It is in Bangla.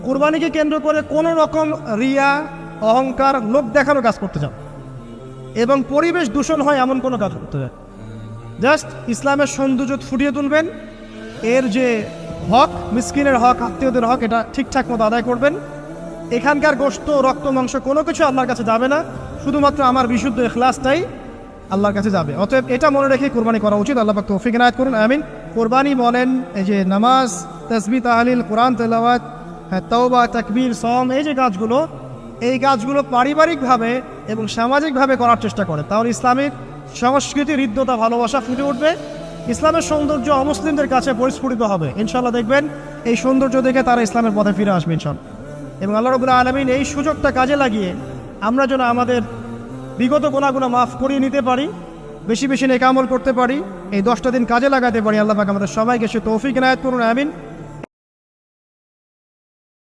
কোরবানিকে কেন্দ্র করে কোনো রকম রিয়া, অহংকার, লোক দেখানো কাজ করতে চান এবং পরিবেশ দূষণ হয় এমন কোনো কাজ করতে চান। জাস্ট ইসলামের সৌন্দর্য ফুটিয়ে তুলবেন, এর যে হক, মিসকিনের হক, আত্মীয়দের হক, এটা ঠিকঠাক মতো আদায় করবেন। এখানকার গোশত, রক্ত, মাংস কোনো কিছু আল্লাহর কাছে যাবে না, শুধুমাত্র আমার বিশুদ্ধ ইখলাসটাই আল্লাহর কাছে যাবে। অতএব এটা মনে রেখে কোরবানি করা উচিত। আল্লাহ পাক তৌফিক ইনায়াত করুন, আমিন। কোরবানি বলেন, এই যে নামাজ, তাসবিহ, তাহলিল, কোরআন তেলাওয়াত, তাওবা, তাকবীর, সওম, এই যে কাজগুলো, এই কাজগুলো পারিবারিকভাবে এবং সামাজিকভাবে করার চেষ্টা করে, তাহলে ইসলামিক সংস্কৃতি, হৃদ্যতা, ভালোবাসা ফুটে উঠবে। ইসলামের সৌন্দর্য অমুসলিমদের কাছে পরিস্ফুটিত হবে। ইনশাআল্লাহ দেখবেন এই সৌন্দর্য দেখে তারা ইসলামের পথে ফিরে আসবে ইনশাআল্লাহ। এবং আল্লাহ রাব্বুল আলামিন এই সুযোগটা কাজে লাগিয়ে আমরা যেন আমাদের বিগত গুনাহগুলো মাফ করিয়ে নিতে পারি, বেশি বেশি নেক আমল করতে পারি, এই 10টা দিন কাজে লাগাতে পারি। আল্লাহ পাক আমাদের সবাইকে সে তৌফিক ইনায়াত করুন, আমিন।